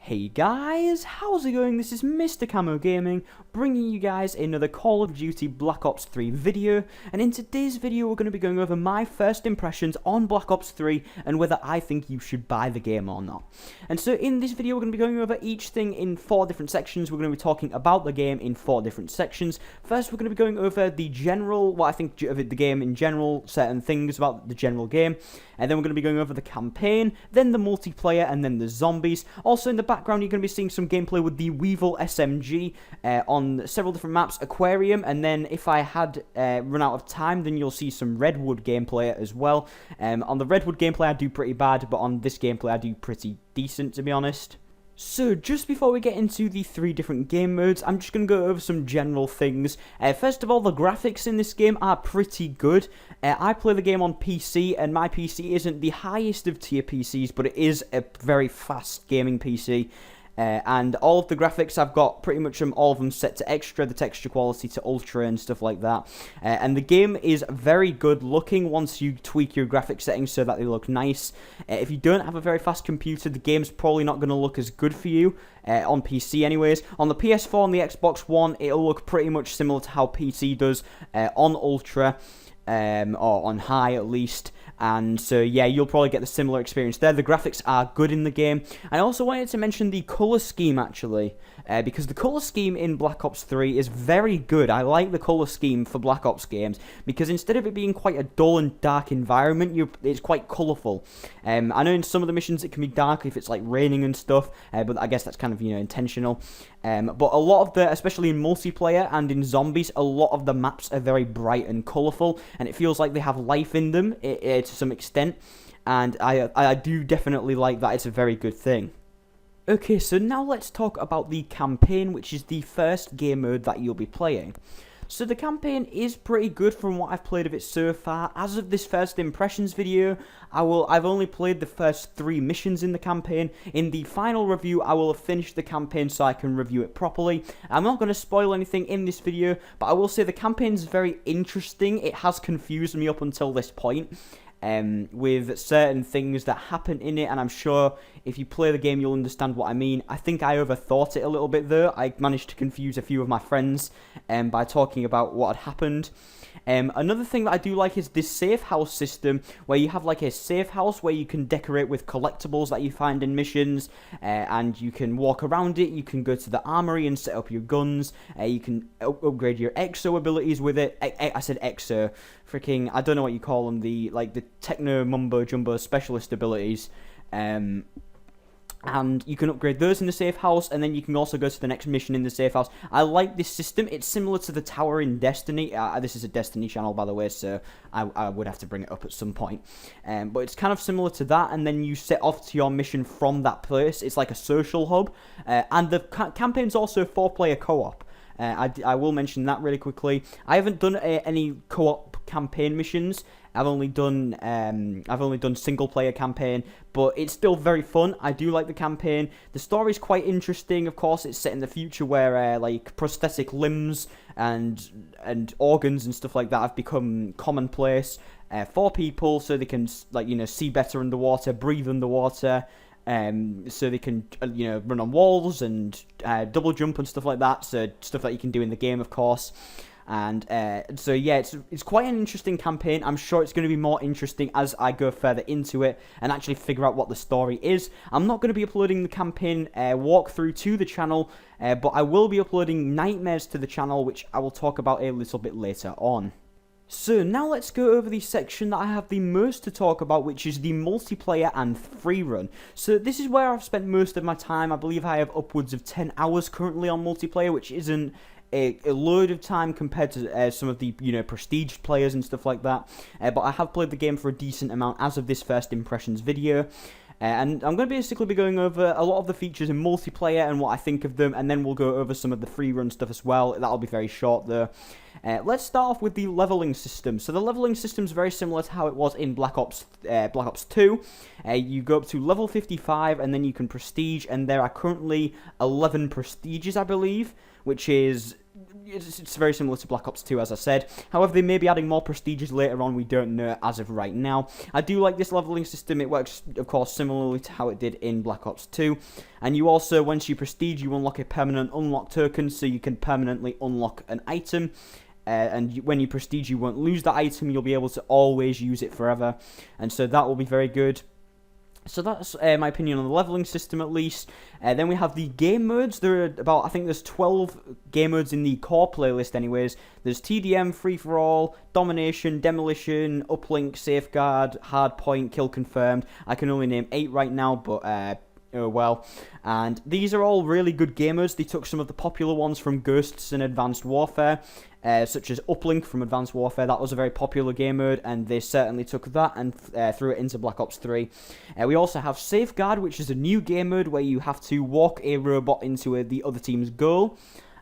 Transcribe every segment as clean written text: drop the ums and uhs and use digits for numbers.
Hey guys, how's it going? This is Mr. Camo Gaming, bringing you guys another Call of Duty Black Ops 3 video, and in today's video we're going to be going over my first impressions on Black Ops 3 and whether I think you should buy the game or not. And so in this video we're going to be going over each thing in 4 different sections. We're going to be talking about the game in 4 different sections. First we're going to be going over the general, what I think of the game in general, certain things about the general game, and then we're going to be going over the campaign, then the multiplayer, and then the zombies. Also in the background you're going to be seeing some gameplay with the Weevil SMG on several different maps, Aquarium, and then if I had run out of time then you'll see some Redwood gameplay as well. On the Redwood gameplay I do pretty bad, but on this gameplay I do pretty decent, to be honest. So, just before we get into the 3 different game modes, I'm just going to go over some general things. First of all, the graphics in this game are pretty good. I play the game on PC, and my PC isn't the highest of tier PCs, but it is a very fast gaming PC. And all of the graphics, I've got pretty much all of them set to extra, the texture quality to ultra and stuff like that. And the game is very good looking once you tweak your graphic settings so that they look nice. If you don't have a very fast computer, the game's probably not going to look as good for you, on PC anyways. On the PS4 and the Xbox One, it'll look pretty much similar to how PC does on ultra, or on high at least. And so, yeah, you'll probably get the similar experience there. The graphics are good in the game. I also wanted to mention the colour scheme, actually, because the colour scheme in Black Ops 3 is very good. I like the colour scheme for Black Ops games, because instead of it being quite a dull and dark environment, it's quite colourful. I know in some of the missions it can be dark if it's like raining and stuff, but I guess that's kind of, intentional. But a lot of especially in multiplayer and in zombies, a lot of the maps are very bright and colourful, and it feels like they have life in them to some extent, and I do definitely like that. It's a very good thing. Okay, so now let's talk about the campaign, which is the first game mode that you'll be playing. So the campaign is pretty good from what I've played of it so far. As of this first impressions video, I've only played the first 3 missions in the campaign. In the final review, I will have finished the campaign so I can review it properly. I'm not going to spoil anything in this video, but I will say the campaign's very interesting. It has confused me up until this point, with certain things that happen in it, and I'm sure if you play the game you'll understand what I mean. I think I overthought it a little bit though. I managed to confuse a few of my friends by talking about what had happened. Another thing that I do like is this safe house system, where you have like a safe house where you can decorate with collectibles that you find in missions, and you can walk around it. You can go to the armory and set up your guns. You can upgrade your exo abilities with it. I said exo, freaking, I don't know what you call them, the techno mumbo jumbo specialist abilities. And you can upgrade those in the safe house, and then you can also go to the next mission in the safe house. I like this system. It's similar to the tower in Destiny. This is a Destiny channel, by the way, so I would have to bring it up at some point. But it's kind of similar to that, and then you set off to your mission from that place. It's like a social hub, and the campaign's also 4-player co-op. I will mention that really quickly. I haven't done any co-op campaign missions. I've only done single player campaign, but it's still very fun. I do like the campaign. The story's quite interesting. Of course, it's set in the future where like prosthetic limbs and organs and stuff like that have become commonplace for people, so they can see better underwater, breathe underwater. So they can, run on walls and double jump and stuff like that. So stuff that you can do in the game, of course. And so yeah, it's quite an interesting campaign. I'm sure it's going to be more interesting as I go further into it and actually figure out what the story is. I'm not going to be uploading the campaign walkthrough to the channel, but I will be uploading nightmares to the channel, which I will talk about a little bit later on. So now let's go over the section that I have the most to talk about, which is the multiplayer and free run. So this is where I've spent most of my time. I believe I have upwards of 10 hours currently on multiplayer, which isn't a load of time compared to some of the prestige players and stuff like that. But I have played the game for a decent amount as of this first impressions video. And I'm going to basically be going over a lot of the features in multiplayer and what I think of them, and then we'll go over some of the free run stuff as well. That'll be very short though. Let's start off with the leveling system. So the leveling system is very similar to how it was in Black Ops 2. You go up to level 55 and then you can prestige, and there are currently 11 prestiges, I believe, which is it's very similar to Black Ops 2, as I said. However, they may be adding more prestiges later on. We don't know as of right now. I do like this leveling system. It works, of course, similarly to how it did in Black Ops 2. And you also, once you prestige, you unlock a permanent unlock token, so you can permanently unlock an item. When you prestige, you won't lose that item. You'll be able to always use it forever. And so that will be very good. So that's my opinion on the leveling system, at least. Then we have the game modes. There are about, I think there's 12 game modes in the core playlist anyways. There's TDM, Free-for-All, Domination, Demolition, Uplink, Safeguard, Hardpoint, Kill Confirmed. I can only name 8 right now, but oh well. And these are all really good game modes. They took some of the popular ones from Ghosts and Advanced Warfare, such as Uplink from Advanced Warfare. That was a very popular game mode, and they certainly took that and threw it into Black Ops 3. We also have Safeguard, which is a new game mode where you have to walk a robot into the other team's goal,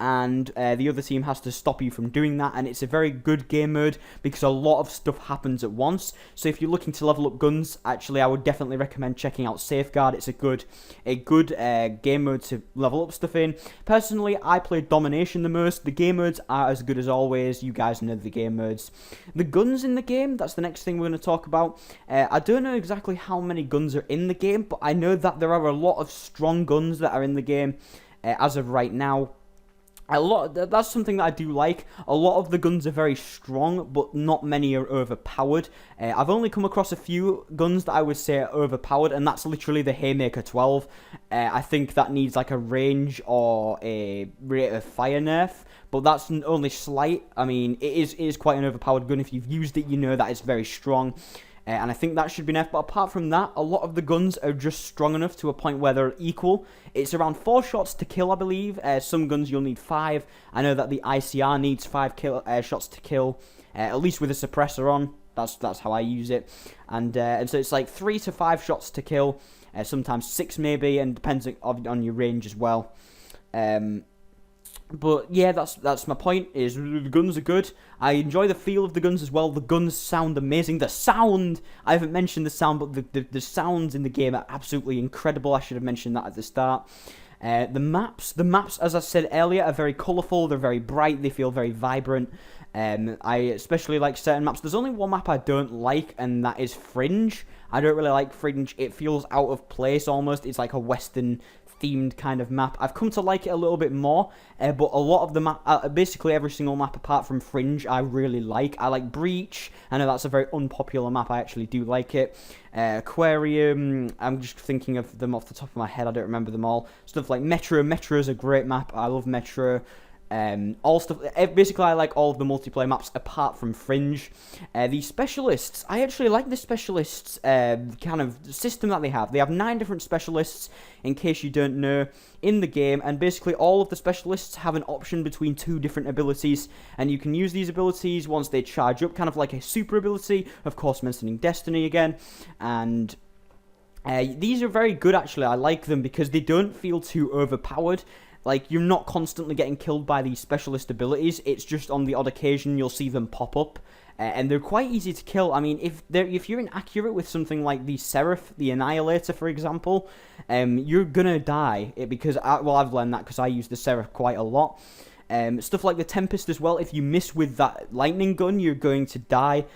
and the other team has to stop you from doing that, and it's a very good game mode because a lot of stuff happens at once. So if you're looking to level up guns, actually I would definitely recommend checking out Safeguard. It's a good game mode to level up stuff in. Personally, I played Domination the most. The game modes are as good as always. You guys know the game modes. The guns in the game, that's the next thing we're going to talk about. I don't know exactly how many guns are in the game, but I know that there are a lot of strong guns that are in the game as of right now. That's something that I do like. A lot of the guns are very strong, but not many are overpowered. I've only come across a few guns that I would say are overpowered, and that's literally the Haymaker 12. I think that needs like a range or a rate of fire nerf, but that's only slight. I mean, it is quite an overpowered gun. If you've used it, you know that it's very strong. And I think that should be enough. But apart from that, a lot of the guns are just strong enough to a point where they're equal. It's around 4 shots to kill, I believe. Some guns you'll need 5. I know that the ICR needs 5 shots to kill, at least with a suppressor on. That's how I use it. And so it's like 3 to 5 shots to kill. Sometimes 6 maybe, and depends on your range as well. But yeah, that's my point, is the guns are good. I enjoy the feel of the guns as well. The guns sound amazing. The sound, I haven't mentioned the sound, but the sounds in the game are absolutely incredible. I should have mentioned that at the start. The maps, as I said earlier, are very colourful. They're very bright. They feel very vibrant. I especially like certain maps. There's only one map I don't like, and that is Fringe. I don't really like Fringe. It feels out of place almost. It's like a Western themed kind of map. I've come to like it a little bit more, but a lot of the map, basically every single map apart from Fringe, I really like. I like Breach. I know that's a very unpopular map. I actually do like it. Aquarium, I'm just thinking of them off the top of my head. I don't remember them all. Stuff like Metro. Metro is a great map. I love Metro. All stuff. Basically, I like all of the multiplayer maps apart from Fringe. The specialists, I actually like the specialists kind of system that they have. They have 9 different specialists, in case you don't know, in the game, and basically all of the specialists have an option between 2 different abilities, and you can use these abilities once they charge up, kind of like a super ability. Of course, mentioning Destiny again, and these are very good actually. I like them because they don't feel too overpowered. Like, you're not constantly getting killed by these specialist abilities. It's just on the odd occasion you'll see them pop up. And they're quite easy to kill. I mean, if you're inaccurate with something like the Seraph, the Annihilator, for example, you're gonna die. I've learned that because I use the Seraph quite a lot. Stuff like the Tempest as well. If you miss with that lightning gun, you're going to die.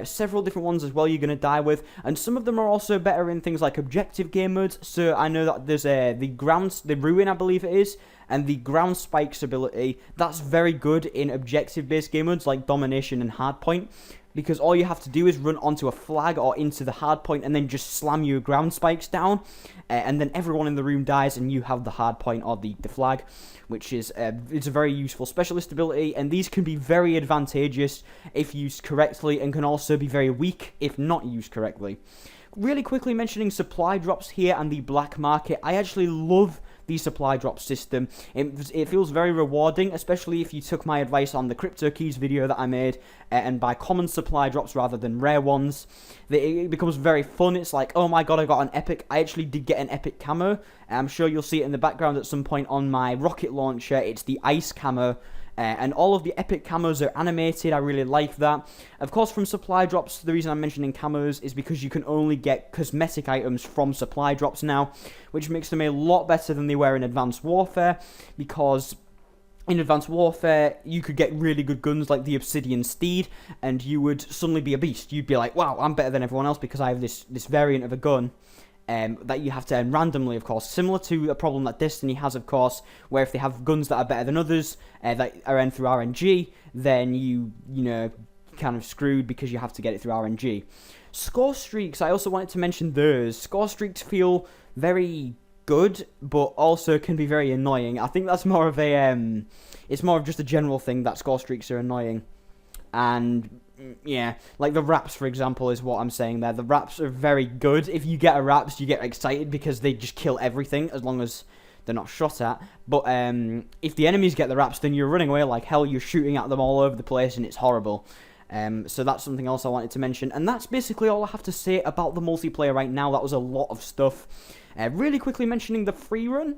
Several different ones as well you're going to die with, and some of them are also better in things like objective game modes. So I know that there's the Ruin, I believe it is, and the Ground Spikes ability. That's very good in objective based game modes like Domination and Hardpoint, because all you have to do is run onto a flag or into the hardpoint and then just slam your ground spikes down, and then everyone in the room dies and you have the hardpoint or the flag, which is it's a very useful specialist ability, and these can be very advantageous if used correctly, and can also be very weak if not used correctly. Really quickly mentioning supply drops here and the black market. I actually love the supply drop system. It feels very rewarding, especially if you took my advice on the Crypto Keys video that I made and buy common supply drops rather than rare ones. It becomes very fun. It's like, oh my god, I got an epic. I actually did get an epic camo. I'm sure you'll see it in the background at some point on my rocket launcher. It's the ice camo. And all of the epic camos are animated. I really like that. Of course, from supply drops, the reason I'm mentioning camos is because you can only get cosmetic items from supply drops now, which makes them a lot better than they were in Advanced Warfare, because in Advanced Warfare, you could get really good guns like the Obsidian Steed, and you would suddenly be a beast. You'd be like, wow, I'm better than everyone else because I have this variant of a gun that you have to earn randomly, of course. Similar to a problem that Destiny has, of course, where if they have guns that are better than others, that are earned through RNG, then you know, kind of screwed because you have to get it through RNG. Score streaks, I also wanted to mention those. Score streaks feel very good, but also can be very annoying. I think that's more of a, it's more of just a general thing that score streaks are annoying. And, yeah, like the wraps, for example, is what I'm saying there. The wraps are very good. If you get a wraps, you get excited because they just kill everything as long as they're not shot at. But if the enemies get the wraps, then you're running away like hell. You're shooting at them all over the place, and it's horrible. So that's something else I wanted to mention. And that's basically all I have to say about the multiplayer right now. That was a lot of stuff. Really quickly mentioning the free run.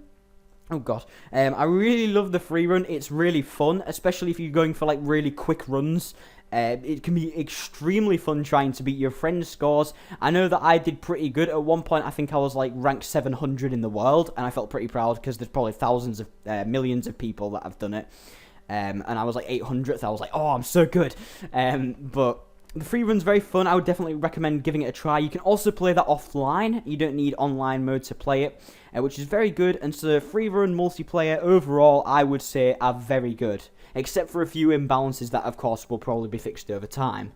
Oh god, I really love the free run. It's really fun, especially if you're going for like really quick runs. It can be extremely fun trying to beat your friend's scores. I know that I did pretty good at one point. I think I was like ranked 700 in the world, and I felt pretty proud because there's probably thousands of millions of people that have done it. And I was like 800th. I was like, oh, I'm so good. But the free run's very fun. I would definitely recommend giving it a try. You can also play that offline. You don't need online mode to play it, which is very good. And so free run multiplayer overall, I would say, are very good, except for a few imbalances that, of course, will probably be fixed over time.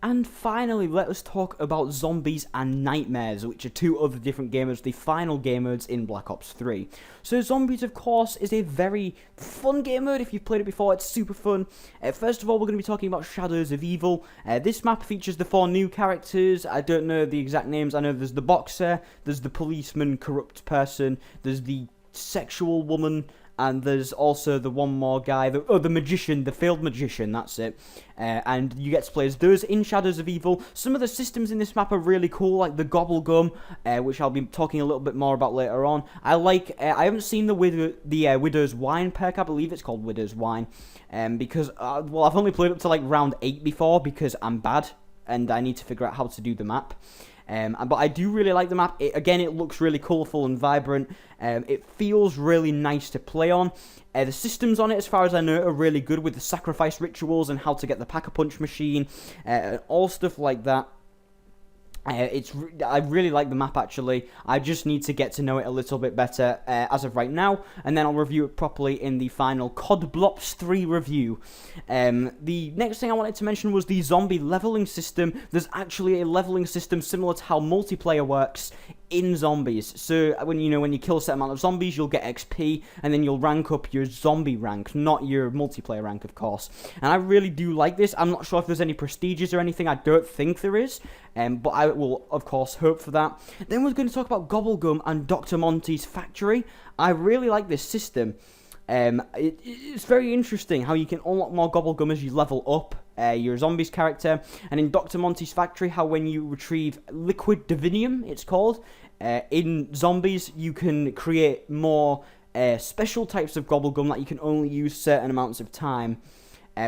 And finally, let us talk about Zombies and Nightmares, which are two other different game modes, the final game modes in Black Ops 3. So Zombies, of course, is a very fun game mode. If you've played it before, it's super fun. First of all, we're going to be talking about Shadows of Evil. This map features the 4 new characters. I don't know the exact names. I know there's the boxer, there's the policeman, corrupt person, there's the sexual woman, and there's also the one more guy, the magician, the failed magician, that's it. And you get to play as those in Shadows of Evil. Some of the systems in this map are really cool, like the gobble gum, which I'll be talking a little bit more about later on. I haven't seen the Widow's Wine perk, I believe it's called Widow's Wine, because, well, I've only played up to like round 8 before because I'm bad, and I need to figure out how to do the map. But I do really like the map. Again, it looks really colourful and vibrant. It feels really nice to play on. The systems on it, as far as I know, are really good with the sacrifice rituals and how to get the Pack-a-Punch machine, all stuff like that. I really like the map, actually. I just need to get to know it a little bit better as of right now, and then I'll review it properly in the final COD Blops 3 review. The next thing I wanted to mention was the zombie leveling system. There's actually a leveling system similar to how multiplayer works in Zombies. So when you kill a set amount of zombies, you'll get XP, and then you'll rank up your zombie rank, not your multiplayer rank, of course. And I really do like this. I'm not sure if there's any prestiges or anything. I don't think there is, but I will, of course, hope for that. Then we're going to talk about Gobblegum and Dr. Monty's Factory. I really like this system. It's very interesting how you can unlock more Gobblegum as you level up your Zombies character, and in Dr. Monty's Factory, how when you retrieve Liquid Divinium, it's called, in Zombies, you can create more special types of Gobblegum that you can only use certain amounts of time,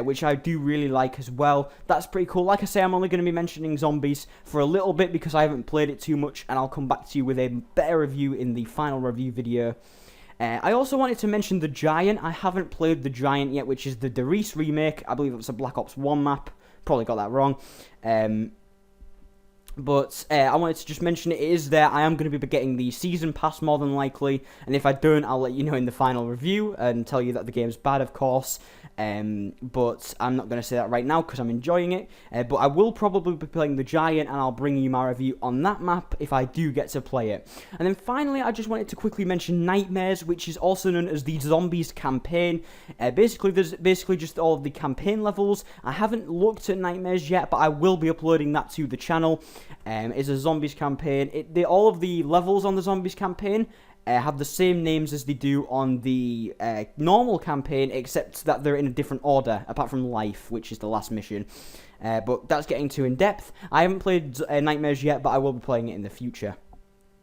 which I do really like as well. That's pretty cool. Like I say, I'm only going to be mentioning Zombies for a little bit because I haven't played it too much, and I'll come back to you with a better review in the final review video. I also wanted to mention The Giant. I haven't played The Giant yet, which is the Der Riese remake. I believe it's a Black Ops 1 map. Probably got that wrong. But I wanted to just mention it is there. I am going to be getting the Season Pass more than likely. And if I don't, I'll let you know in the final review and tell you that the game's bad, of course. But I'm not going to say that right now because I'm enjoying it. But I will probably be playing The Giant, and I'll bring you my review on that map if I do get to play it. And then finally, I just wanted to quickly mention Nightmares, which is also known as the Zombies campaign. Basically, there's just all of the campaign levels. I haven't looked at Nightmares yet, but I will be uploading that to the channel. It's a Zombies campaign. All of the levels on the Zombies campaign have the same names as they do on the normal campaign, except that they're in a different order, apart from Life, which is the last mission. But that's getting too in-depth. I haven't played Nightmares yet, but I will be playing it in the future.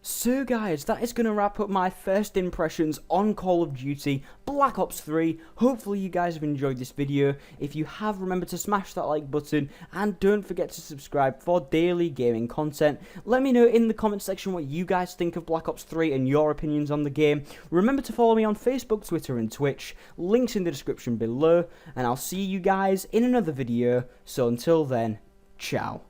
So guys, that is going to wrap up my first impressions on Call of Duty Black Ops 3. Hopefully you guys have enjoyed this video. If you have, remember to smash that like button and don't forget to subscribe for daily gaming content. Let me know in the comment section what you guys think of Black Ops 3 and your opinions on the game. Remember to follow me on Facebook, Twitter and Twitch. Links in the description below, and I'll see you guys in another video. So until then, ciao.